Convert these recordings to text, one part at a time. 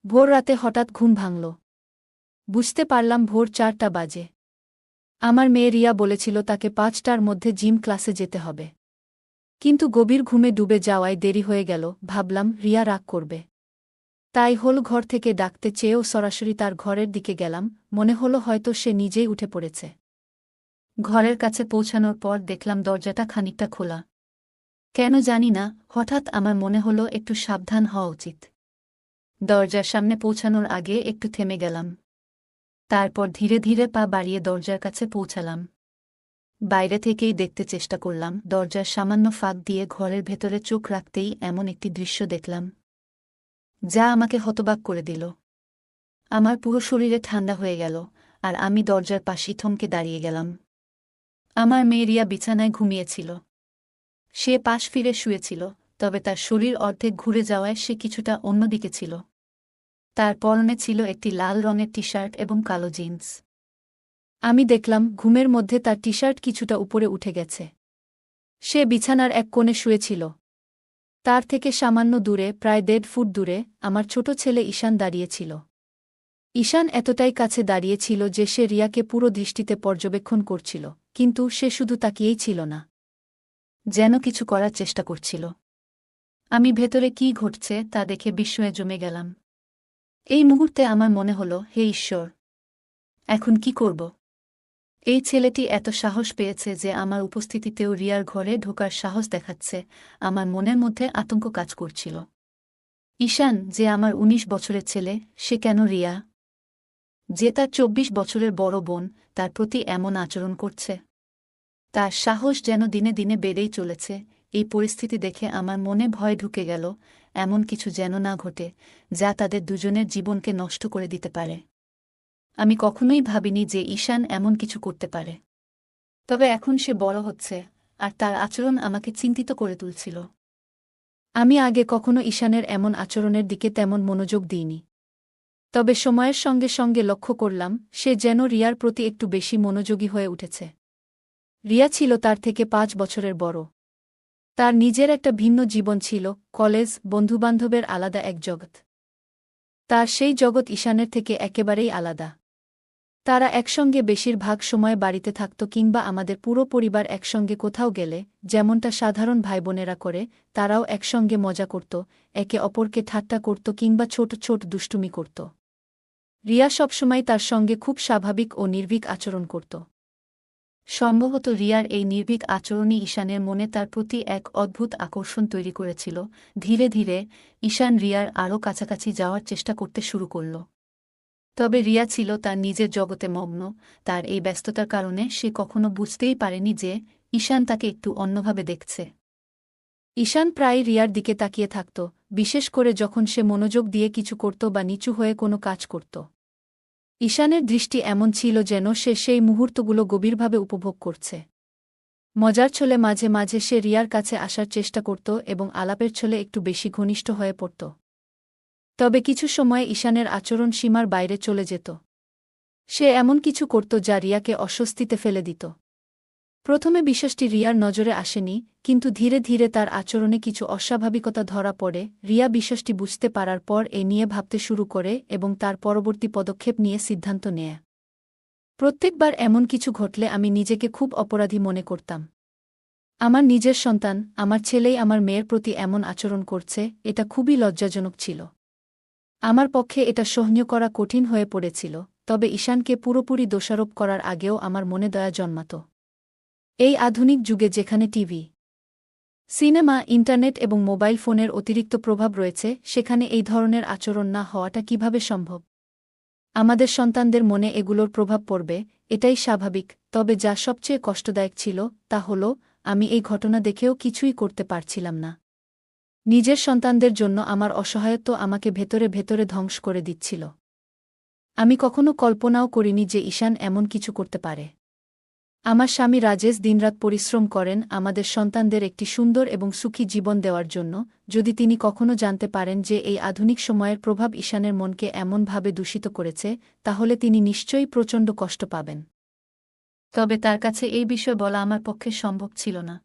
ভোর রাতে হঠাৎ ঘুম ভাঙল। বুঝতে পারলাম ভোর 4টা বাজে। আমার মেয়ে রিয়া বলেছিল তাকে 5টার মধ্যে জিম ক্লাসে যেতে হবে। কিন্তু গভীর ঘুমে ডুবে যাওয়ায় দেরি হয়ে গেল। ভাবলাম রিয়া রাগ করবে। তাই হল ঘর থেকে ডাকতে চেয়েও সরাসরি তার ঘরের দিকে গেলাম। মনে হলো হয়তো সে নিজেই উঠে পড়েছে। ঘরের কাছে পৌঁছানোর পর দেখলাম দরজাটা খানিকটা খোলা। কেন জানি না, হঠাৎ আমার মনে হলো একটু সাবধান হওয়া উচিত। দরজার সামনে পৌঁছানোর আগে একটু থেমে গেলাম। তারপর ধীরে ধীরে পা বাড়িয়ে দরজার কাছে পৌঁছালাম। বাইরে থেকেই দেখতে চেষ্টা করলাম। দরজার সামান্য ফাঁক দিয়ে ঘরের ভেতরে চোখ রাখতেই এমন একটি দৃশ্য দেখলাম যা আমাকে হতবাক করে দিল। আমার পুরো শরীরে ঠান্ডা হয়ে গেল, আর আমি দরজার পাশেই থমকে দাঁড়িয়ে গেলাম। আমার মেয়ে রিয়া বিছানায় ঘুমিয়েছিল। সে পাশ ফিরে শুয়েছিল, তবে তার শরীর অর্ধেক ঘুরে যাওয়ায় সে কিছুটা অন্যদিকে ছিল। তার পরনে ছিল একটি লাল রঙের টি শার্ট এবং কালো জিন্স। আমি দেখলাম ঘুমের মধ্যে তার টি শার্ট কিছুটা উপরে উঠে গেছে। সে বিছানার এক কোণে শুয়েছিল। তার থেকে সামান্য দূরে, প্রায় 1.5 ফুট দূরে, আমার ছোট ছেলে ঈশান দাঁড়িয়েছিল। ঈশান এতটাই কাছে দাঁড়িয়েছিল যে সে রিয়াকে পুরো দৃষ্টিতে পর্যবেক্ষণ করছিল, কিন্তু সে শুধু তাকিয়েই ছিল না, যেন কিছু করার চেষ্টা করছিল। আমি ভেতরে কী ঘটছে তা দেখে বিস্ময়ে জমে গেলাম। এই মুহূর্তে আমার মনে হলো, হে ঈশ্বর, এখন কি করব? এই ছেলেটি এত সাহস পেয়েছে যে আমার উপস্থিতিতেও রিয়ার ঘরে ঢোকার সাহস দেখাচ্ছে। আমার মনের মধ্যে আতঙ্ক কাজ করছিল। ঈশান, যে আমার 19 বছরের ছেলে, সে কেন রিয়া, যে তার 24 বছরের বড় বোন, তার প্রতি এমন আচরণ করছে? তার সাহস যেন দিনে দিনে বেড়েই চলেছে। এই পরিস্থিতি দেখে আমার মনে ভয় ঢুকে গেল, এমন কিছু যেন না ঘটে যা তাদের দুজনের জীবনকে নষ্ট করে দিতে পারে। আমি কখনোই ভাবিনি যে ঈশান এমন কিছু করতে পারে। তবে এখন সে বড় হচ্ছে, আর তার আচরণ আমাকে চিন্তিত করে তুলছিল। আমি আগে কখনো ঈশানের এমন আচরণের দিকে তেমন মনোযোগ দিইনি। তবে সময়ের সঙ্গে সঙ্গে লক্ষ্য করলাম সে যেন রিয়ার প্রতি একটু বেশি মনোযোগী হয়ে উঠেছে। রিয়া ছিল তার থেকে 5 বছরের বড়। তার নিজের একটা ভিন্ন জীবন ছিল, কলেজ, বন্ধুবান্ধবের আলাদা এক জগৎ। তার সেই জগৎ ঈশানের থেকে একেবারেই আলাদা। তারা একসঙ্গে বেশিরভাগ সময় বাড়িতে থাকত, কিংবা আমাদের পুরো পরিবার একসঙ্গে কোথাও গেলে যেমনটা সাধারণ ভাইবোনেরা করে, তারাও একসঙ্গে মজা করত, একে অপরকে ঠাট্টা করত কিংবা ছোট ছোট দুষ্টুমি করত। রিয়া সবসময় তার সঙ্গে খুব স্বাভাবিক ও নির্ভীক আচরণ করত। সম্ভবত রিয়ার এই নির্ভীক আচরণই ঈশানের মনে তার প্রতি এক অদ্ভুত আকর্ষণ তৈরি করেছিল। ধীরে ধীরে ঈশান রিয়ার আরও কাছাকাছি যাওয়ার চেষ্টা করতে শুরু করল। তবে রিয়া ছিল তার নিজের জগতে মগ্ন। তার এই ব্যস্ততার কারণে সে কখনো বুঝতেই পারেনি যে ঈশান তাকে একটু অন্যভাবে দেখছে। ঈশান প্রায় রিয়ার দিকে তাকিয়ে থাকত, বিশেষ করে যখন সে মনোযোগ দিয়ে কিছু করত বা নিচু হয়ে কোনো কাজ করত। ঈশানের দৃষ্টি এমন ছিল যেন সে সেই মুহূর্তগুলো গভীরভাবে উপভোগ করছে। মজার ছলে মাঝে মাঝে সে রিয়ার কাছে আসার চেষ্টা করত এবং আলাপের ছলে একটু বেশি ঘনিষ্ঠ হয়ে পড়ত। তবে কিছু সময়ে ঈশানের আচরণ সীমার বাইরে চলে যেত। সে এমন কিছু করত যা রিয়াকে অস্বস্তিতে ফেলে দিত। প্রথমে বিষয়টি রিয়ার নজরে আসেনি, কিন্তু ধীরে ধীরে তার আচরণে কিছু অস্বাভাবিকতা ধরা পড়ে। রিয়া বিষয়টি বুঝতে পারার পর এ নিয়ে ভাবতে শুরু করে এবং তার পরবর্তী পদক্ষেপ নিয়ে সিদ্ধান্ত নেয়। প্রত্যেকবার এমন কিছু ঘটলে আমি নিজেকে খুব অপরাধী মনে করতাম। আমার নিজের সন্তান, আমার ছেলেই আমার মেয়ের প্রতি এমন আচরণ করছে, এটা খুবই লজ্জাজনক ছিল। আমার পক্ষে এটা সহ্য করা কঠিন হয়ে পড়েছিল। তবে ঈশানকে পুরোপুরি দোষারোপ করার আগেও আমার মনে দয়া জন্মাত। এই আধুনিক যুগে যেখানে টিভি, সিনেমা, ইন্টারনেট এবং মোবাইল ফোনের অতিরিক্ত প্রভাব রয়েছে, সেখানে এই ধরনের আচরণ না হওয়াটা কিভাবে সম্ভব? আমাদের সন্তানদের মনে এগুলোর প্রভাব পড়বে, এটাই স্বাভাবিক। তবে যা সবচেয়ে কষ্টদায়ক ছিল তা হল আমি এই ঘটনা দেখেও কিছুই করতে পারছিলাম না। নিজের সন্তানদের জন্য আমার অসহায়ত্ব আমাকে ভেতরে ভেতরে ধ্বংস করে দিচ্ছিল। আমি কখনো কল্পনাও করিনি যে ঈশান এমন কিছু করতে পারে। আমার স্বামী রাজেশ দিনরাত পরিশ্রম করেন আমাদের সন্তানদের একটি সুন্দর এবং সুখী জীবন দেওয়ার জন্য। যদি তিনি কখনো জানতে পারেন যে এই আধুনিক সময়ের প্রভাব ঈশানের মনকে এমনভাবে দূষিত করেছে, তাহলে তিনি নিশ্চয়ই প্রচণ্ড কষ্ট পাবেন। তবে তার কাছে এই বিষয় বলা আমার পক্ষে সম্ভব ছিল না।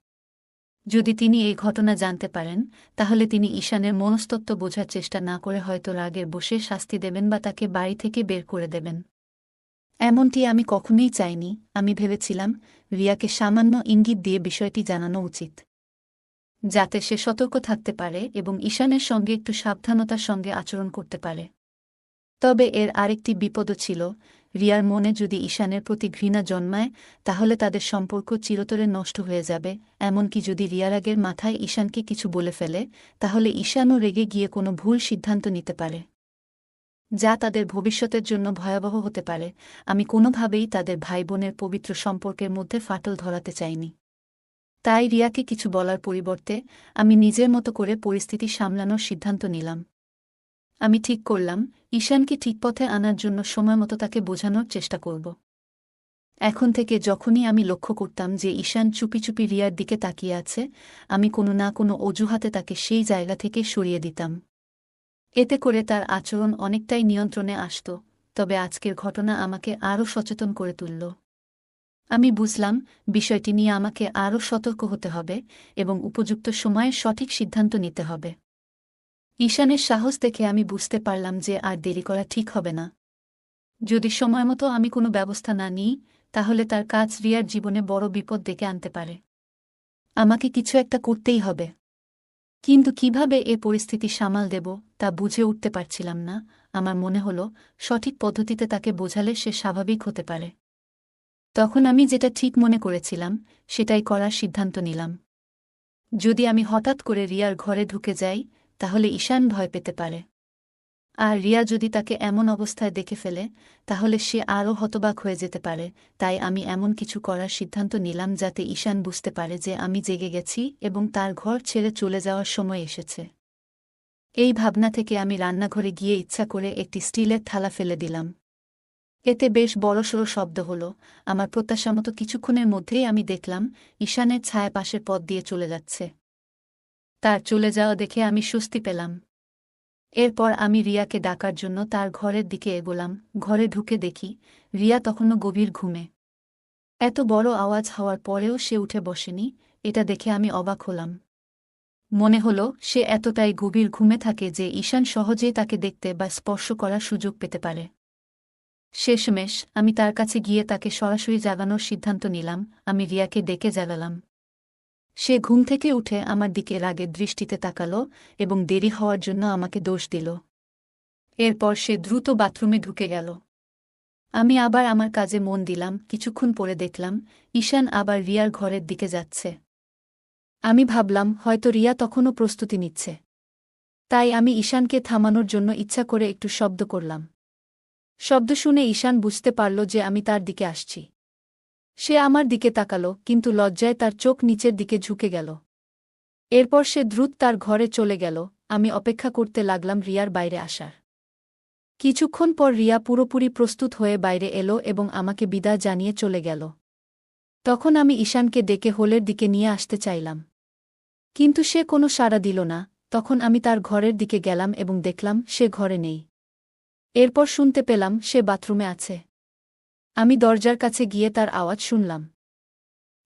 যদি তিনি এই ঘটনা জানতে পারেন তাহলে তিনি ঈশানের মনস্তত্ত্ব বোঝার চেষ্টা না করে হয়তো রাগের বসে শাস্তি দেবেন বা তাকে বাড়ি থেকে বের করে দেবেন। এমনটি আমি কখনোই চাইনি। আমি ভেবেছিলাম রিয়াকে সামান্য ইঙ্গিত দিয়ে বিষয়টি জানানো উচিত, যাতে সে সতর্ক থাকতে পারে এবং ঈশানের সঙ্গে একটু সাবধানতার সঙ্গে আচরণ করতে পারে। তবে এর আরেকটি বিপদও ছিল। রিয়ার মনে যদি ঈশানের প্রতি ঘৃণা জন্মায় তাহলে তাদের সম্পর্ক চিরতরে নষ্ট হয়ে যাবে। এমনকি যদি রিয়ার আগের মাথায় ঈশানকে কিছু বলে ফেলে তাহলে ঈশানও রেগে গিয়ে কোনো ভুল সিদ্ধান্ত নিতে পারে, যা তাদের ভবিষ্যতের জন্য ভয়াবহ হতে পারে। আমি কোনোভাবেই তাদের ভাই বোনের পবিত্র সম্পর্কের মধ্যে ফাটল ধরাতে চাইনি। তাই রিয়াকে কিছু বলার পরিবর্তে আমি নিজের মতো করে পরিস্থিতি সামলানোর সিদ্ধান্ত নিলাম। আমি ঠিক করলাম ঈশানকে ঠিক পথে আনার জন্য সময়মতো তাকে বোঝানোর চেষ্টা করব। এখন থেকে যখনই আমি লক্ষ্য করতাম যে ঈশান চুপি চুপি রিয়ার দিকে তাকিয়ে আছে, আমি কোনো না কোনো অজুহাতে তাকে সেই জায়গা থেকে সরিয়ে দিতাম। এতে করে তার আচরণ অনেকটাই নিয়ন্ত্রণে আসত। তবে আজকের ঘটনা আমাকে আরও সচেতন করে তুলল। আমি বুঝলাম বিষয়টি নিয়ে আমাকে আরও সতর্ক হতে হবে এবং উপযুক্ত সময়ে সঠিক সিদ্ধান্ত নিতে হবে। ঈশানের সাহস দেখে আমি বুঝতে পারলাম যে আর দেরি করা ঠিক হবে না। যদি সময়মতো আমি কোনো ব্যবস্থা না নিই তাহলে তার কাজ রিয়ার জীবনে বড় বিপদ ডেকে আনতে পারে। আমাকে কিছু একটা করতেই হবে। কিন্তু কিভাবে এ পরিস্থিতি সামাল দেব তা বুঝে উঠতে পারছিলাম না। আমার মনে হলো সঠিক পদ্ধতিতে তাকে বোঝালে সে স্বাভাবিক হতে পারে। তখন আমি যেটা ঠিক মনে করেছিলাম সেটাই করার সিদ্ধান্ত নিলাম। যদি আমি হঠাৎ করে রিয়ার ঘরে ঢুকে যাই তাহলে ঈশান ভয় পেতে পারে। আর রিয়া যদি তাকে এমন অবস্থায় দেখে ফেলে তাহলে সে আরও হতবাক হয়ে যেতে পারে। তাই আমি এমন কিছু করার সিদ্ধান্ত নিলাম যাতে ঈশান বুঝতে পারে যে আমি জেগে গেছি এবং তার ঘর ছেড়ে চলে যাওয়ার সময় এসেছে। এই ভাবনা থেকে আমি রান্নাঘরে গিয়ে ইচ্ছা করে একটি স্টিলের থালা ফেলে দিলাম। এতে বেশ বড়সড় শব্দ হল। আমার প্রত্যাশামতো কিছুক্ষণের মধ্যেই আমি দেখলাম ঈশানের ছায়া পাশের পথ দিয়ে চলে যাচ্ছে। তার চলে যাওয়া দেখে আমি স্বস্তি পেলাম। এরপর আমি রিয়াকে ডাকার জন্য তার ঘরের দিকে এগোলাম। ঘরে ঢুকে দেখি রিয়া তখনও গভীর ঘুমে। এত বড় আওয়াজ হওয়ার পরেও সে উঠে বসেনি। এটা দেখে আমি অবাক হলাম। মনে হলো সে এতটাই গভীর ঘুমে থাকে যে ঈশান সহজেই তাকে দেখতে বা স্পর্শ করার সুযোগ পেতে পারে। শেষমেশ আমি তার কাছে গিয়ে তাকে সরাসরি জাগানোর সিদ্ধান্ত নিলাম। আমি রিয়াকে ডেকে জ্বালালাম। সে ঘুম থেকে উঠে আমার দিকে রাগের দৃষ্টিতে তাকালো এবং দেরি হওয়ার জন্য আমাকে দোষ দিল। এরপর সে দ্রুত বাথরুমে ঢুকে গেল। আমি আবার আমার কাজে মন দিলাম। কিছুক্ষণ পরে দেখলাম ঈশান আবার রিয়ার ঘরের দিকে যাচ্ছে। আমি ভাবলাম হয়তো রিয়া তখনও প্রস্তুতি নিচ্ছে। তাই আমি ঈশানকে থামানোর জন্য ইচ্ছা করে একটু শব্দ করলাম। শব্দ শুনে ঈশান বুঝতে পারল যে আমি তার দিকে আসছি। সে আমার দিকে তাকালো, কিন্তু লজ্জায় তার চোখ নিচের দিকে ঝুঁকে গেল। এরপর সে দ্রুত তার ঘরে চলে গেল। আমি অপেক্ষা করতে লাগলাম রিয়ার বাইরে আসার। কিছুক্ষণ পর রিয়া পুরোপুরি প্রস্তুত হয়ে বাইরে এলো এবং আমাকে বিদায় জানিয়ে চলে গেল। তখন আমি ঈশানকে ডেকে হোলের দিকে নিয়ে আসতে চাইলাম, কিন্তু সে কোনো সাড়া দিল না। তখন আমি তার ঘরের দিকে গেলাম এবং দেখলাম সে ঘরে নেই। এরপর শুনতে পেলাম সে বাথরুমে আছে। আমি দরজার কাছে গিয়ে তার আওয়াজ শুনলাম,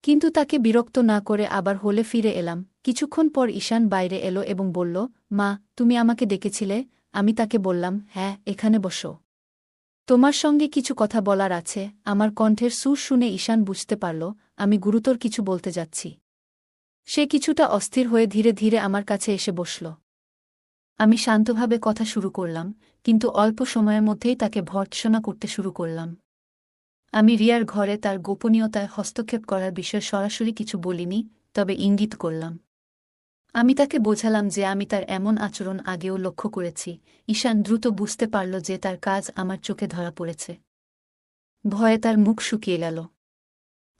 কিন্তু তাকে বিরক্ত না করে আবার হোলে ফিরে এলাম। কিছুক্ষণ পর ঈশান বাইরে এলো এবং বলল, মা, তুমি আমাকে ডেকেছিলে? আমি তাকে বললাম, হ্যাঁ, এখানে বসো। তোমার সঙ্গে কিছু কথা বলার আছে। আমার কণ্ঠের সুর শুনে ঈশান বুঝতে পারল আমি গুরুতর কিছু বলতে যাচ্ছি। সে কিছুটা অস্থির হয়ে ধীরে ধীরে আমার কাছে এসে বসল। আমি শান্তভাবে কথা শুরু করলাম, কিন্তু অল্প সময়ের মধ্যেই তাকে ভর্ৎসনা করতে শুরু করলাম। আমি রিয়ার ঘরে তার গোপনীয়তায় হস্তক্ষেপ করার বিষয়ে সরাসরি কিছু বলিনি, তবে ইঙ্গিত করলাম। আমি তাকে বোঝালাম যে আমি তার এমন আচরণ আগেও লক্ষ্য করেছি। ঈশান দ্রুত বুঝতে পারল যে তার কাজ আমার চোখে ধরা পড়েছে। ভয়ে তার মুখ শুকিয়ে গেল।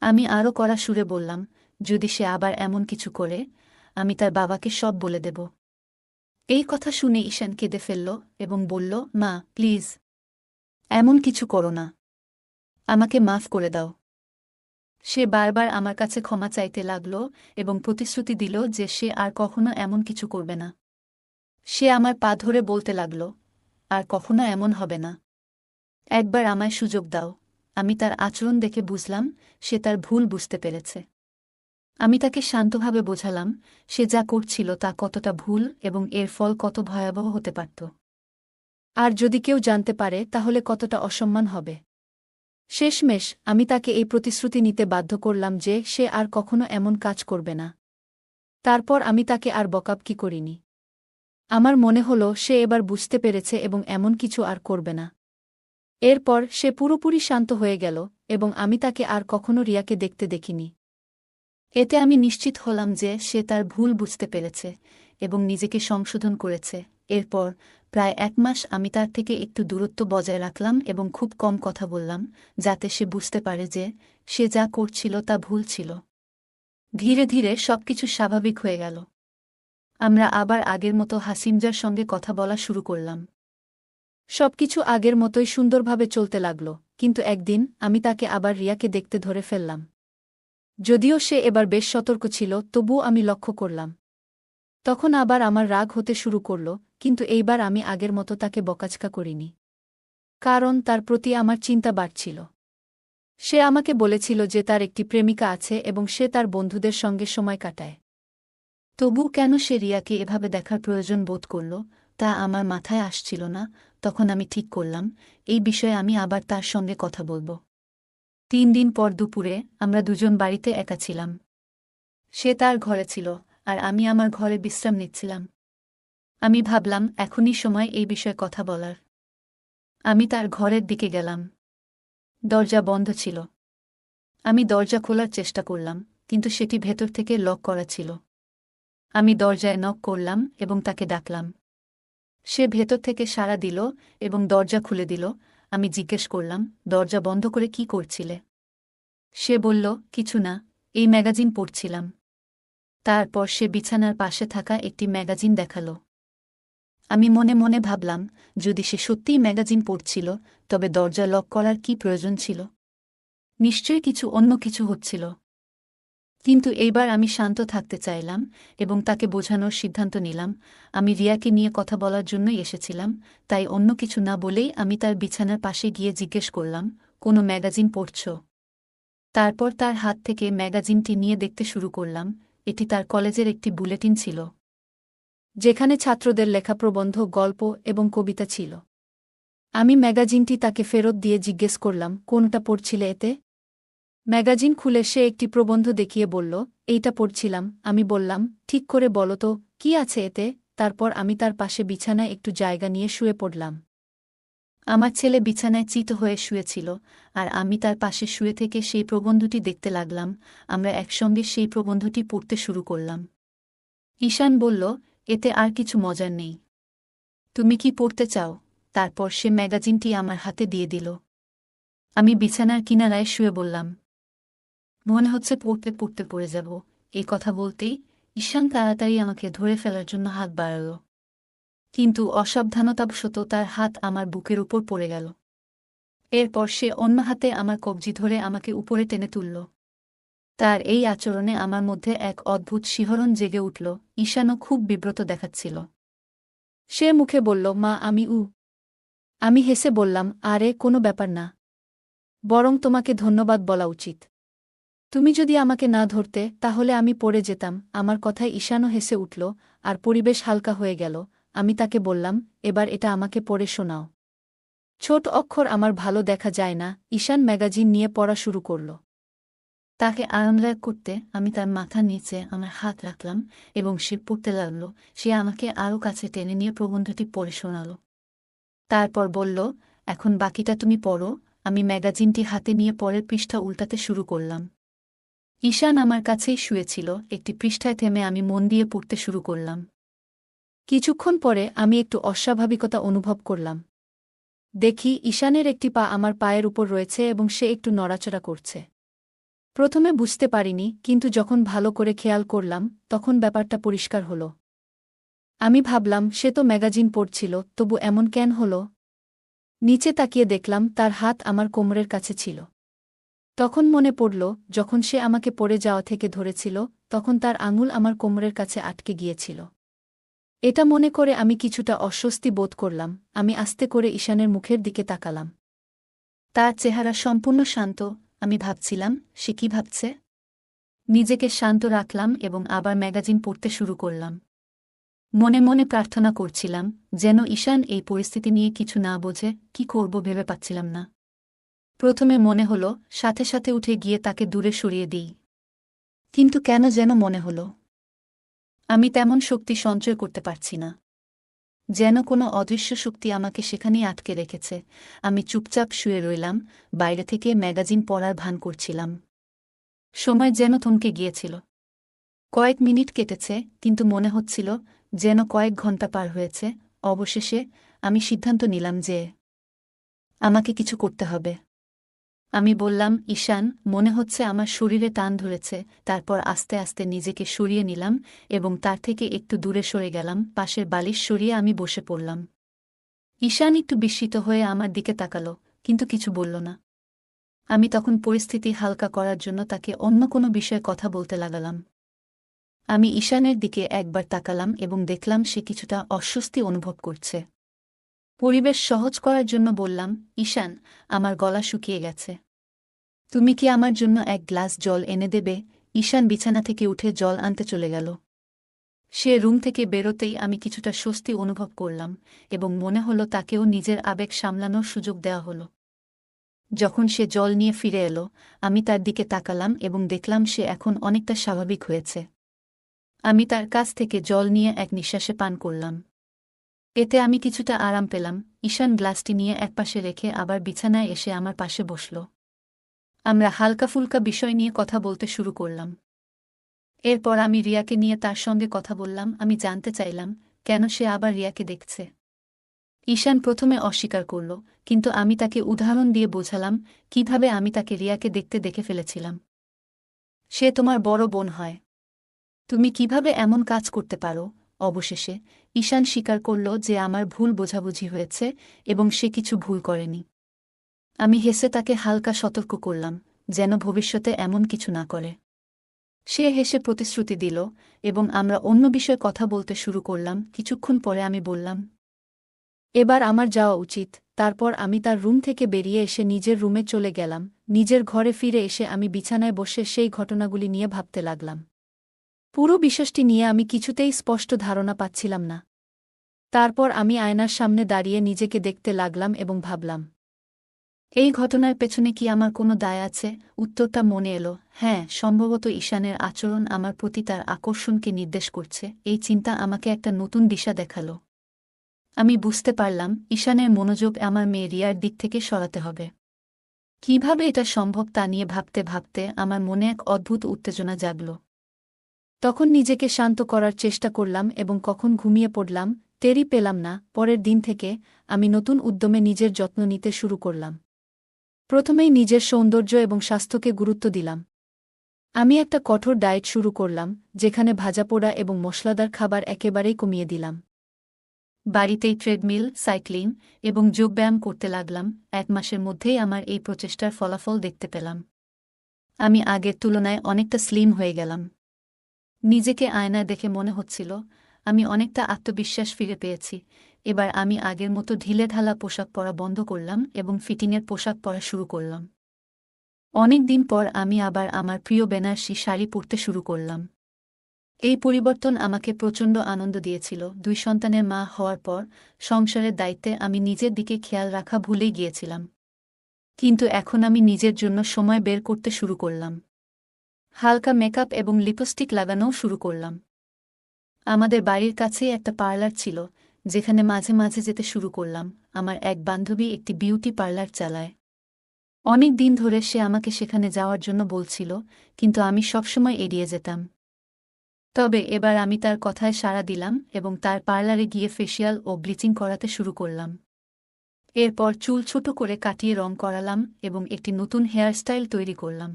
আমি আরও কড়া সুরে বললাম, যদি সে আবার এমন কিছু করে, আমি তার বাবাকে সব বলে দেব। এই কথা শুনে ঈশান কেঁদে ফেলল এবং বলল, মা, প্লিজ, এমন কিছু করো না। আমাকে মাফ করে দাও। সে বারবার আমার কাছে ক্ষমা চাইতে লাগল এবং প্রতিশ্রুতি দিল যে সে আর কখনো এমন কিছু করবে না। সে আমার পা ধরে বলতে লাগল, আর কখনো এমন হবে না। একবার আমায় সুযোগ দাও। আমি তার আচরণ দেখে বুঝলাম সে তার ভুল বুঝতে পেরেছে। আমি তাকে শান্তভাবে বোঝালাম সে যা করছিল তা কতটা ভুল এবং এর ফল কত ভয়াবহ হতে পারত। আর যদি কেউ জানতে পারে তাহলে কতটা অসম্মান হবে। শেষমেশ আমি তাকে এই প্রতিশ্রুতি নিতে বাধ্য করলাম যে সে আর কখনো এমন কাজ করবে না। তারপর আমি তাকে আর বকাবকি করিনি। আমার মনে হলো সে এবার বুঝতে পেরেছে এবং এমন কিছু আর করবে না। এরপর সে পুরোপুরি শান্ত হয়ে গেল এবং আমি তাকে আর কখনো রিয়াকে দেখতে দেখিনি। এতে আমি নিশ্চিত হলাম যে সে তার ভুল বুঝতে পেরেছে এবং নিজেকে সংশোধন করেছে। এরপর প্রায় 1 মাস আমি তার থেকে একটু দূরত্ব বজায় রাখলাম এবং খুব কম কথা বললাম, যাতে সে বুঝতে পারে যে সে যা করছিল তা ভুল ছিল। ধীরে ধীরে সবকিছু স্বাভাবিক হয়ে গেল। আমরা আবার আগের মতো হাসিমজার সঙ্গে কথা বলা শুরু করলাম। সবকিছু আগের মতোই সুন্দরভাবে চলতে লাগল, কিন্তু একদিন আমি তাকে আবার রিয়াকে দেখতে ধরে ফেললাম। যদিও সে এবার বেশ সতর্ক ছিল, তবুও আমি লক্ষ্য করলাম। তখন আবার আমার রাগ হতে শুরু করল, কিন্তু এইবার আমি আগের মতো তাকে বকাঝকা করিনি। কারণ তার প্রতি আমার চিন্তা বাড়ছিল। সে আমাকে বলেছিল যে তার একটি প্রেমিকা আছে এবং সে তার বন্ধুদের সঙ্গে সময় কাটায়। তবু কেন সে রিয়াকে এভাবে দেখার প্রয়োজন বোধ করল তা আমার মাথায় আসছিল না। তখন আমি ঠিক করলাম এই বিষয়ে আমি আবার তার সঙ্গে কথা বলব। 3 দিন পর দুপুরে আমরা দুজন বাড়িতে একা ছিলাম। সে তার ঘরে ছিল আর আমি আমার ঘরে বিশ্রাম নিচ্ছিলাম। আমি ভাবলাম এখনই সময় এই বিষয়ে কথা বলার। আমি তার ঘরের দিকে গেলাম। দরজা বন্ধ ছিল। আমি দরজা খোলার চেষ্টা করলাম, কিন্তু সেটি ভেতর থেকে লক করা ছিল। আমি দরজায় নক করলাম এবং তাকে ডাকলাম। সে ভেতর থেকে সাড়া দিল এবং দরজা খুলে দিল। আমি জিজ্ঞেস করলাম, দরজা বন্ধ করে কি করছিলে? সে বলল, কিছু না, এই ম্যাগাজিন পড়ছিলাম। তারপর সে বিছানার পাশে থাকা একটি ম্যাগাজিন দেখাল। আমি মনে মনে ভাবলাম, যদি সে সত্যিই ম্যাগাজিন পড়ছিল তবে দরজা লক করার কি প্রয়োজন ছিল? নিশ্চয়ই অন্য কিছু হচ্ছিল। কিন্তু এইবার আমি শান্ত থাকতে চাইলাম এবং তাকে বোঝানোর সিদ্ধান্ত নিলাম আমি রিয়াকে নিয়ে কথা বলার জন্যই এসেছিলাম, তাই অন্য কিছু না বলেই আমি তার বিছানার পাশে গিয়ে জিজ্ঞেস করলাম, কোনো ম্যাগাজিন পড়ছ? তারপর তার হাত থেকে ম্যাগাজিনটি নিয়ে দেখতে শুরু করলাম। এটি তার কলেজের একটি বুলেটিন ছিল, যেখানে ছাত্রদের লেখা প্রবন্ধ, গল্প এবং কবিতা ছিল। আমি ম্যাগাজিনটি তাকে ফেরত দিয়ে জিজ্ঞেস করলাম, কোনটা পড়ছিলে এতে? ম্যাগাজিন খুলে সে একটি প্রবন্ধ দেখিয়ে বলল, এইটা পড়ছিলাম। আমি বললাম, ঠিক করে বলো তো, কি আছে এতে? তারপর আমি তার পাশে বিছানায় একটু জায়গা নিয়ে শুয়ে পড়লাম। আমার ছেলে বিছানায় চিত হয়ে শুয়েছিল আর আমি তার পাশে শুয়ে থেকে সেই প্রবন্ধটি দেখতে লাগলাম। আমরা একসঙ্গে সেই প্রবন্ধটি পড়তে শুরু করলাম। ঈশান বলল, এতে আর কিছু মজার নেই। তুমি কি পড়তে চাও? তারপর সে ম্যাগাজিনটি আমার হাতে দিয়ে দিল। আমি বিছানার কিনারায় শুয়ে বললাম, মনে হচ্ছে পড়তে পড়তে পড়ে যাব। এই কথা বলতেই ঈশান তাড়াতাড়ি আমাকে ধরে ফেলার জন্য হাত বাড়াল, কিন্তু অসাবধানতাবশত তার হাত আমার বুকের উপর পড়ে গেল। এরপর সে অন্য হাতে আমার কবজি ধরে আমাকে উপরে টেনে তুলল। তার এই আচরণে আমার মধ্যে এক অদ্ভুত শিহরণ জেগে উঠল। ঈশানও খুব বিব্রত দেখাচ্ছিল। সে মুখে বলল, মা আমি হেসে বললাম, আরে কোনো ব্যাপার না, বরং তোমাকে ধন্যবাদ বলা উচিত। তুমি যদি আমাকে না ধরতে তাহলে আমি পড়ে যেতাম। আমার কথায় ঈশানও হেসে উঠল আর পরিবেশ হালকা হয়ে গেল। আমি তাকে বললাম, এবার এটা আমাকে পড়ে শোনাও। ছোট অক্ষর আমার ভালো দেখা যায় না। ঈশান ম্যাগাজিন নিয়ে পড়া শুরু করল। তাকে আরামদায়ক করতে আমি তার মাথা নিচে আমার হাত রাখলাম এবং সে পড়তে লাগল। সে আমাকে আরও কাছে টেনে নিয়ে প্রবন্ধটি পড়ে শোনাল। তারপর বলল, এখন বাকিটা তুমি পড়ো। আমি ম্যাগাজিনটি হাতে নিয়ে পরের পৃষ্ঠা উল্টাতে শুরু করলাম। ঈশান আমার কাছেই শুয়েছিল। একটি পৃষ্ঠায় থেমে আমি মন দিয়ে পড়তে শুরু করলাম। কিছুক্ষণ পরে আমি একটু অস্বাভাবিকতা অনুভব করলাম। দেখি ঈশানের একটি পা আমার পায়ের উপর রয়েছে এবং সে একটু নড়াচড়া করছে। প্রথমে বুঝতে পারিনি, কিন্তু যখন ভালো করে খেয়াল করলাম তখন ব্যাপারটা পরিষ্কার হল। আমি ভাবলাম সে তো ম্যাগাজিন পড়ছিল, তবু এমন কেন হল? নিচে তাকিয়ে দেখলাম তার হাত আমার কোমরের কাছে ছিল। তখন মনে পড়ল, যখন সে আমাকে পড়ে যাওয়া থেকে ধরেছিল তখন তার আঙুল আমার কোমরের কাছে আটকে গিয়েছিল। এটা মনে করে আমি কিছুটা অস্বস্তি বোধ করলাম। আমি আস্তে করে ঈশানের মুখের দিকে তাকালাম। তার চেহারা সম্পূর্ণ শান্ত। আমি ভাবছিলাম, সে কি ভাবছে? নিজেকে শান্ত রাখলাম এবং আবার ম্যাগাজিন পড়তে শুরু করলাম। মনে মনে প্রার্থনা করছিলাম যেন ঈশান এই পরিস্থিতি নিয়ে কিছু না বোঝে। কি করব ভেবে পাচ্ছিলাম না। প্রথমে মনে হলো সাথে সাথে উঠে গিয়ে তাকে দূরে সরিয়ে দিই, কিন্তু কেন যেন মনে হলো আমি তেমন শক্তি সঞ্চয় করতে পারছি না, যেন কোনো অদৃশ্য শক্তি আমাকে সেখানেই আটকে রেখেছে। আমি চুপচাপ শুয়ে রইলাম, বাইরে থেকে ম্যাগাজিন পড়ার ভান করছিলাম। সময় যেন থমকে গিয়েছিল। কয়েক মিনিট কেটেছে, কিন্তু মনে হচ্ছিল যেন কয়েক ঘন্টা পার হয়েছে। অবশেষে আমি সিদ্ধান্ত নিলাম যে আমাকে কিছু করতে হবে। আমি বললাম, ঈশান, মনে হচ্ছে আমার শরীরে টান ধরেছে। তারপর আস্তে আস্তে নিজেকে সরিয়ে নিলাম এবং তার থেকে একটু দূরে সরে গেলাম। পাশের বালিশ সরিয়ে আমি বসে পড়লাম। ঈশান একটু বিস্মিত হয়ে আমার দিকে তাকালো, কিন্তু কিছু বলল না। আমি তখন পরিস্থিতি হালকা করার জন্য তাকে অন্য কোনো বিষয়ে কথা বলতে লাগালাম। আমি ঈশানের দিকে একবার তাকালাম এবং দেখলাম সে কিছুটা অস্বস্তি অনুভব করছে। পরিবেশ সহজ করার জন্য বললাম, ঈশান, আমার গলা শুকিয়ে গেছে। তুমি কি আমার জন্য এক গ্লাস জল এনে দেবে? ঈশান বিছানা থেকে উঠে জল আনতে চলে গেল। সে রুম থেকে বেরোতেই আমি কিছুটা স্বস্তি অনুভব করলাম এবং মনে হলো তাকেও নিজের আবেগ সামলানোর সুযোগ দেওয়া হলো। যখন সে জল নিয়ে ফিরে এলো, আমি তার দিকে তাকালাম এবং দেখলাম সে এখন অনেকটা স্বাভাবিক হয়েছে। আমি তার কাছ থেকে জল নিয়ে এক নিঃশ্বাসে পান করলাম। এতে আমি কিছুটা আরাম পেলাম। ঈশান গ্লাসটি নিয়ে একপাশে রেখে আবার বিছানায় এসে আমার পাশে বসল। আমরা হালকা ফুলকা বিষয় নিয়ে কথা বলতে শুরু করলাম। এরপর আমি রিয়াকে নিয়ে তার সঙ্গে কথা বললাম। আমি জানতে চাইলাম কেন সে আবার রিয়াকে দেখছে। ঈশান প্রথমে অস্বীকার করল, কিন্তু আমি তাকে উদাহরণ দিয়ে বোঝালাম কিভাবে আমি তাকে রিয়াকে দেখতে দেখে ফেলেছিলাম। সে তোমার বড় বোন হয়। তুমি কিভাবে এমন কাজ করতে পারো? অবশেষে ঈশান স্বীকার করল যে আমার ভুল বোঝাবুঝি হয়েছে এবং সে কিছু ভুল করেনি। আমি হেসে তাকে হালকা সতর্ক করলাম যেন ভবিষ্যতে এমন কিছু না করে। সে হেসে প্রতিশ্রুতি দিল এবং আমরা অন্য বিষয়ে কথা বলতে শুরু করলাম। কিছুক্ষণ পরে আমি বললাম, এবার আমার যাওয়া উচিত। তারপর আমি তার রুম থেকে বেরিয়ে এসে নিজের রুমে চলে গেলাম। নিজের ঘরে ফিরে এসে আমি বিছানায় বসে সেই ঘটনাগুলি নিয়ে ভাবতে লাগলাম। পুরো বিষয়টি নিয়ে আমি কিছুতেই স্পষ্ট ধারণা পাচ্ছিলাম না। তারপর আমি আয়নার সামনে দাঁড়িয়ে নিজেকে দেখতে লাগলাম এবং ভাবলাম, এই ঘটনার পেছনে কি আমার কোনো দায় আছে? উত্তরটা মনে এলো, হ্যাঁ, সম্ভবত ঈশানের আচরণ আমার প্রতি তার আকর্ষণকে নির্দেশ করছে। এই চিন্তা আমাকে একটা নতুন দিশা দেখালো। আমি বুঝতে পারলাম ঈশানের মনোযোগ আমার মেয়ে রিয়ার দিক থেকে সরাতে হবে। কিভাবে এটা সম্ভব তা নিয়ে ভাবতে ভাবতে আমার মনে এক অদ্ভুত উত্তেজনা জাগল। তখন নিজেকে শান্ত করার চেষ্টা করলাম এবং কখন ঘুমিয়ে পড়লাম টেরই পেলাম না। পরের দিন থেকে আমি নতুন উদ্যমে নিজের যত্ন নিতে শুরু করলাম। প্রথমেই নিজের সৌন্দর্য এবং স্বাস্থ্যকে গুরুত্ব দিলাম। আমি একটা কঠোর ডায়েট শুরু করলাম, যেখানে ভাজাপোড়া এবং মশলাদার খাবার একেবারেই কমিয়ে দিলাম। বাড়িতেই ট্রেডমিল, সাইক্লিং এবং যোগব্যায়াম করতে লাগলাম। 1 মাসের মধ্যেই আমার এই প্রচেষ্টার ফলাফল দেখতে পেলাম। আমি আগের তুলনায় অনেকটা স্লিম হয়ে গেলাম। নিজেকে আয়নায় দেখে মনে হচ্ছিল আমি অনেকটা আত্মবিশ্বাস ফিরে পেয়েছি। এবার আমি আগের মতো ঢিলেঢালা পোশাক পরা বন্ধ করলাম এবং ফিটিংয়ের পোশাক পরা শুরু করলাম। অনেক দিন পর আমি আবার আমার প্রিয় বেনারসি শাড়ি পরতে শুরু করলাম। এই পরিবর্তন আমাকে প্রচণ্ড আনন্দ দিয়েছিল। 2 সন্তানের মা হওয়ার পর সংসারের দায়িত্বে আমি নিজের দিকে খেয়াল রাখা ভুলেই গিয়েছিলাম। কিন্তু এখন আমি নিজের জন্য সময় বের করতে শুরু করলাম। হালকা মেকআপ এবং লিপস্টিক লাগানোও শুরু করলাম। আমাদের বাড়ির কাছেই একটা পার্লার ছিল, যেখানে মাঝে মাঝে যেতে শুরু করলাম। আমার এক বান্ধবী একটি বিউটি পার্লার চালায়। অনেক দিন ধরে সে আমাকে সেখানে যাওয়ার জন্য বলছিল, কিন্তু আমি সবসময় এড়িয়ে যেতাম। তবে এবার আমি তার কথায় সাড়া দিলাম এবং তার পার্লারে গিয়ে ফেসিয়াল ও ব্লিচিং করাতে শুরু করলাম। এরপর চুল ছোট করে কাটিয়ে রং করালাম এবং একটি নতুন হেয়ারস্টাইল তৈরি করলাম।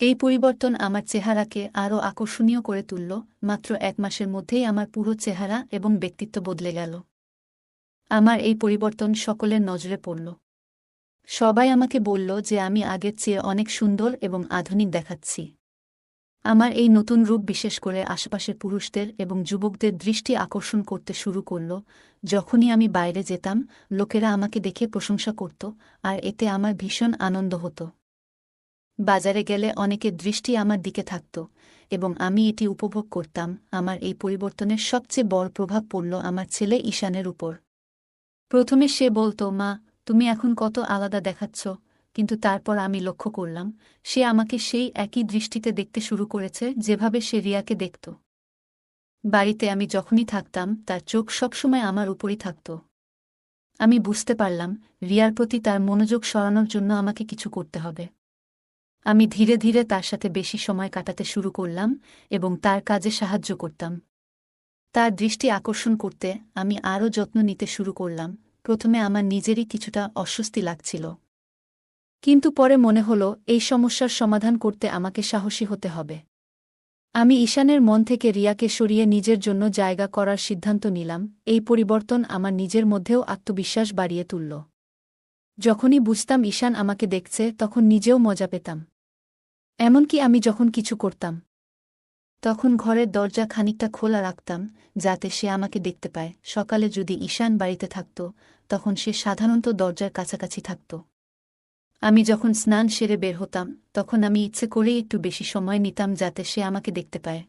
এই পরিবর্তন আমার চেহারাকে আরও আকর্ষণীয় করে তুলল। মাত্র 1 মাসের মধ্যেই আমার পুরো চেহারা এবং ব্যক্তিত্ব বদলে গেল। আমার এই পরিবর্তন সকলের নজরে পড়ল। সবাই আমাকে বলল যে আমি আগের চেয়ে অনেক সুন্দর এবং আধুনিক দেখাচ্ছি। আমার এই নতুন রূপ বিশেষ করে আশেপাশের পুরুষদের এবং যুবকদের দৃষ্টি আকর্ষণ করতে শুরু করল। যখনই আমি বাইরে যেতাম, লোকেরা আমাকে দেখে প্রশংসা করত, আর এতে আমার ভীষণ আনন্দ হতো। বাজারে গেলে অনেকের দৃষ্টি আমার দিকে থাকত এবং আমি এটি উপভোগ করতাম। আমার এই পরিবর্তনের সবচেয়ে বড় প্রভাব পড়ল আমার ছেলে ঈশানের উপর। প্রথমে সে বলতো, মা, তুমি এখন কত আলাদা দেখাচ্ছ, কিন্তু তারপর আমি লক্ষ্য করলাম সে আমাকে সেই একই দৃষ্টিতে দেখতে শুরু করেছে যেভাবে সে রিয়াকে দেখত। বাড়িতে আমি যখনই থাকতাম তার চোখ সবসময় আমার উপরই থাকত। আমি বুঝতে পারলাম রিয়ার প্রতি তার মনোযোগ সরানোর জন্য আমাকে কিছু করতে হবে। আমি ধীরে ধীরে তার সাথে বেশি সময় কাটাতে শুরু করলাম এবং তার কাজে সাহায্য করতাম। তার দৃষ্টি আকর্ষণ করতে আমি আরও যত্ন নিতে শুরু করলাম। প্রথমে আমার নিজেরই কিছুটা অস্বস্তি লাগছিল, কিন্তু পরে মনে হলো এই সমস্যার সমাধান করতে আমাকে সাহসী হতে হবে। আমি ঈশানের মন থেকে রিয়াকে সরিয়ে নিজের জন্য জায়গা করার সিদ্ধান্ত নিলাম। এই পরিবর্তন আমার নিজের মধ্যেও আত্মবিশ্বাস বাড়িয়ে তুলল। যখনই বুঝতাম ঈশান আমাকে দেখছে তখন নিজেও মজা পেতাম। এমনকি আমি যখন কিছু করতাম তখন ঘরের দরজা খানিকটা খোলা রাখতাম যাতে সে আমাকে দেখতে পায়। সকালে যদি ঈশান বাড়িতে থাকত তখন সে সাধারণত দরজার কাছাকাছি থাকত। আমি যখন স্নান সেরে বের হতাম তখন আমি ইচ্ছে করেই একটু বেশি সময় নিতাম যাতে সে আমাকে দেখতে পায়।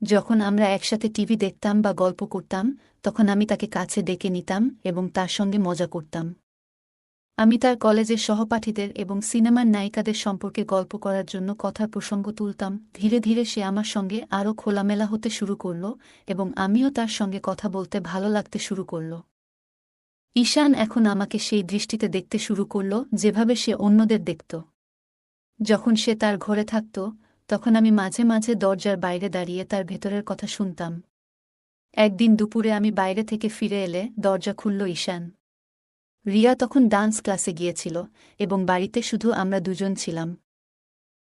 যখন আমরা একসাথে টিভি দেখতাম বা গল্প করতাম তখন আমি তাকে কাছে ডেকে নিতাম এবং তার সঙ্গে মজা করতাম। আমি তার কলেজের সহপাঠীদের এবং সিনেমার নায়িকাদের সম্পর্কে গল্প করার জন্য কথার প্রসঙ্গ তুলতাম। ধীরে ধীরে সে আমার সঙ্গে আরও খোলামেলা হতে শুরু করল এবং আমিও তার সঙ্গে কথা বলতে ভালো লাগতে শুরু করল। ঈশান এখন আমাকে সেই দৃষ্টিতে দেখতে শুরু করল যেভাবে সে অন্যদের দেখত। যখন সে তার ঘরে থাকত তখন আমি মাঝে মাঝে দরজার বাইরে দাঁড়িয়ে তার ভেতরের কথা শুনতাম। একদিন দুপুরে আমি বাইরে থেকে ফিরে এলে দরজা খুলল ঈশান। রিয়া তখন ডান্স ক্লাসে গিয়েছিল এবং বাড়িতে শুধু আমরা দুজন ছিলাম।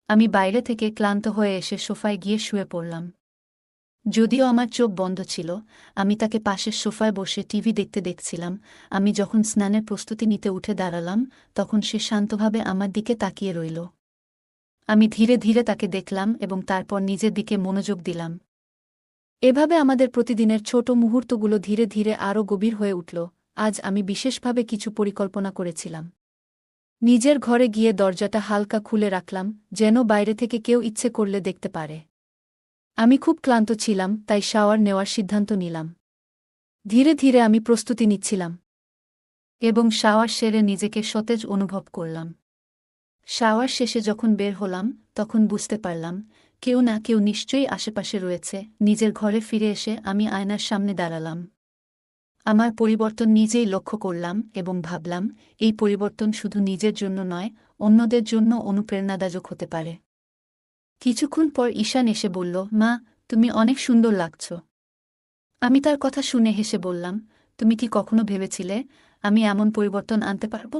আমি বাইরে থেকে ক্লান্ত হয়ে এসে সোফায় গিয়ে শুয়ে পড়লাম। যদিও আমার চোখ বন্ধ ছিল, আমি তাকে পাশের সোফায় বসে টিভি দেখতে দেখছিলাম। আমি যখন স্নানের প্রস্তুতি নিতে উঠে দাঁড়ালাম তখন সে শান্তভাবে আমার দিকে তাকিয়ে রইল। আমি ধীরে ধীরে তাকে দেখলাম এবং তারপর নিজের দিকে মনোযোগ দিলাম। এভাবে আমাদের প্রতিদিনের ছোট মুহূর্তগুলো ধীরে ধীরে আরও গভীর হয়ে উঠল। আজ আমি বিশেষভাবে কিছু পরিকল্পনা করেছিলাম। নিজের ঘরে গিয়ে দরজাটা হালকা খুলে রাখলাম যেন বাইরে থেকে কেউ ইচ্ছে করলে দেখতে পারে। আমি খুব ক্লান্ত ছিলাম তাই শাওয়ার নেওয়ার সিদ্ধান্ত নিলাম। ধীরে ধীরে আমি প্রস্তুতি নিচ্ছিলাম এবং শাওয়ার সেরে নিজেকে সতেজ অনুভব করলাম। শাওয়ার শেষে যখন বের হলাম তখন বুঝতে পারলাম কেউ না কেউ নিশ্চয়ই আশেপাশে রয়েছে। নিজের ঘরে ফিরে এসে আমি আয়নার সামনে দাঁড়ালাম। আমার পরিবর্তন নিজেই লক্ষ্য করলাম এবং ভাবলাম এই পরিবর্তন শুধু নিজের জন্য নয়, অন্যদের জন্য অনুপ্রেরণাদায়ক হতে পারে। কিছুক্ষণ পর ঈশান এসে বলল, মা, তুমি অনেক সুন্দর লাগছ। আমি তার কথা শুনে হেসে বললাম, তুমি কি কখনো ভেবেছিলে আমি এমন পরিবর্তন আনতে পারব?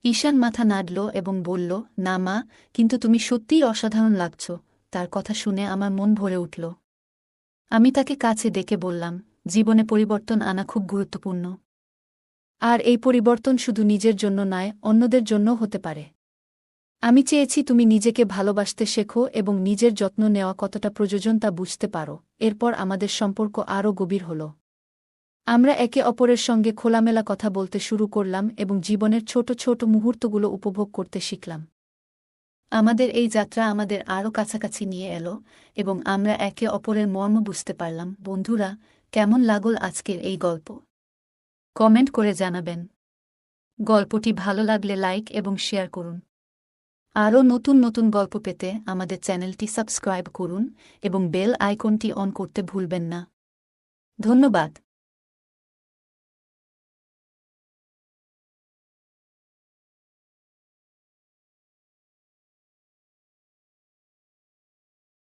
ঈশান মাথা নাড়ল এবং বলল, না মা, কিন্তু তুমি সত্যিই অসাধারণ লাগছ। তার কথা শুনে আমার মন ভরে উঠল। আমি তাকে কাছে ডেকে বললাম, জীবনে পরিবর্তন আনা খুব গুরুত্বপূর্ণ। আর এই পরিবর্তন শুধু নিজের জন্য নয়, অন্যদের জন্যও হতে পারে। আমি চেয়েছি তুমি নিজেকে ভালোবাসতে শেখো এবং নিজের যত্ন নেওয়া কতটা প্রয়োজন তা বুঝতে পারো। এরপর আমাদের সম্পর্ক আরও গভীর হল। আমরা একে অপরের সঙ্গে খোলামেলা কথা বলতে শুরু করলাম এবং জীবনের ছোট ছোট মুহূর্তগুলো উপভোগ করতে শিখলাম। আমাদের এই যাত্রা আমাদের আরও কাছাকাছি নিয়ে এলো এবং আমরা একে অপরের মর্ম বুঝতে পারলাম। বন্ধুরা, কেমন লাগল আজকের এই গল্প? কমেন্ট করে জানাবেন। গল্পটি ভালো লাগলে লাইক এবং শেয়ার করুন। আরও নতুন নতুন গল্প পেতে আমাদের চ্যানেলটি সাবস্ক্রাইব করুন এবং বেল আইকনটি অন করতে ভুলবেন না। ধন্যবাদ।